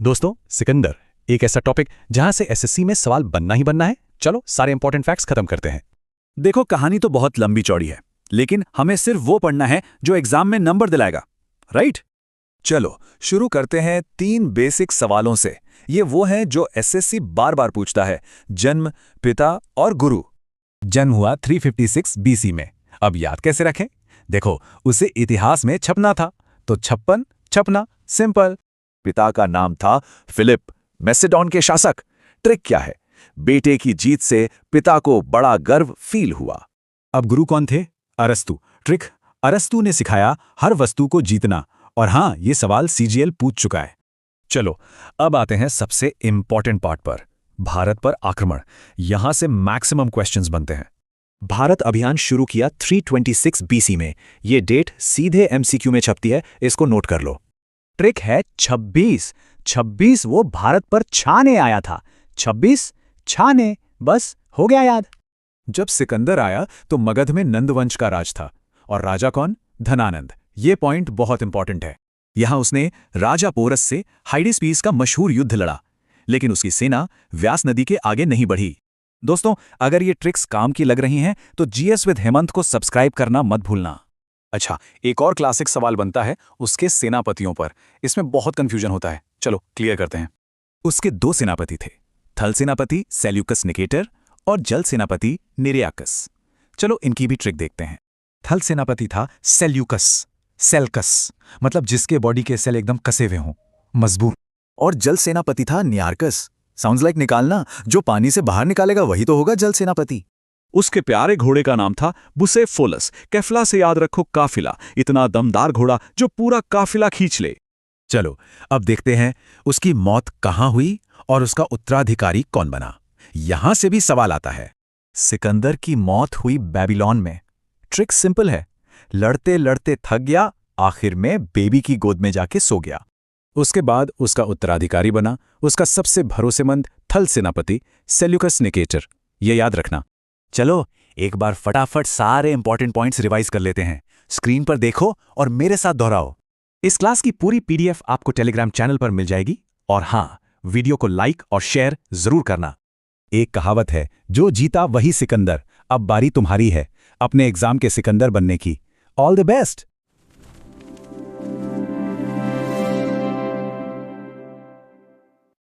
दोस्तों, सिकंदर एक ऐसा टॉपिक जहां से एसएससी में सवाल बनना ही बनना है। चलो सारे इंपॉर्टेंट फैक्ट्स खत्म करते हैं। देखो, कहानी तो बहुत लंबी चौड़ी है, लेकिन हमें सिर्फ वो पढ़ना है जो एग्जाम में नंबर दिलाएगा, राइट? चलो शुरू करते हैं 3 बेसिक सवालों से। ये वो हैं जो एसएससी बार बार पूछता है। जन्म, पिता और गुरु। जन्म हुआ 356 बीसी में। अब याद कैसे रखें? देखो, उसे इतिहास में छपना था, तो 56 छपना, सिंपल। पिता का नाम था फिलिप, मैसेडोन के शासक। ट्रिक क्या है? बेटे की जीत से पिता को बड़ा गर्व फील हुआ। अब गुरु कौन थे? अरस्तु। ट्रिक, अरस्तु ने सिखाया हर वस्तु को जीतना। और हाँ, ये सवाल सीजीएल पूछ चुका है। चलो अब आते हैं सबसे इंपॉर्टेंट पार्ट पर, भारत पर आक्रमण। यहां से मैक्सिमम क्वेश्चंस बनते हैं। भारत अभियान शुरू किया 326 बीसी में। ये डेट सीधे एमसीक्यू में छपती है, इसको नोट कर लो। ट्रिक है 26। 26 वो भारत पर छाने आया था। 26 छाने, बस हो गया याद। जब सिकंदर आया तो मगध में नंदवंश का राज था। और राजा कौन? धनानंद। ये पॉइंट बहुत इंपॉर्टेंट है। यहां उसने राजा पोरस से हाइडेस्पीस का मशहूर युद्ध लड़ा, लेकिन उसकी सेना व्यास नदी के आगे नहीं बढ़ी। दोस्तों, अगर ये ट्रिक्स काम की लग रही हैं तो जीएस विद हेमंत को सब्सक्राइब करना मत भूलना। अच्छा, एक और क्लासिक सवाल बनता है उसके सेनापतियों पर। इसमें बहुत कंफ्यूजन होता है, चलो क्लियर करते हैं। उसके 2 सेनापति थे, थल सेनापति सेल्यूकस निकेटर और जल सेनापति निरियाकस। चलो इनकी भी ट्रिक देखते हैं। थल सेनापति था सेल्यूकस, सेल्कस, मतलब जिसके बॉडी के सेल एकदम कसे हुए हों, मजबूत। और जल सेनापति था नियार्कस। साउंड्स लाइक निकालना, जो पानी से बाहर निकालेगा वही तो होगा जल सेनापति। उसके प्यारे घोड़े का नाम था बुसेफोलस। कैफला से याद रखो काफिला, इतना दमदार घोड़ा जो पूरा काफिला खींच ले। चलो अब देखते हैं उसकी मौत कहाँ हुई और उसका उत्तराधिकारी कौन बना। यहां से भी सवाल आता है। सिकंदर की मौत हुई बेबीलोन में। ट्रिक सिंपल है, लड़ते लड़ते थक गया, आखिर में बेबी की गोद में जाके सो गया। उसके बाद उसका उत्तराधिकारी बना उसका सबसे भरोसेमंद थल सेनापति सेल्यूकस निकेटर। ये याद रखना। चलो एक बार फटाफट सारे इंपॉर्टेंट पॉइंट्स रिवाइज कर लेते हैं। स्क्रीन पर देखो और मेरे साथ दोहराओ। इस क्लास की पूरी पीडीएफ आपको टेलीग्राम चैनल पर मिल जाएगी। और हाँ, वीडियो को लाइक और शेयर जरूर करना। एक कहावत है, जो जीता वही सिकंदर। अब बारी तुम्हारी है अपने एग्जाम के सिकंदर बनने की। All the best.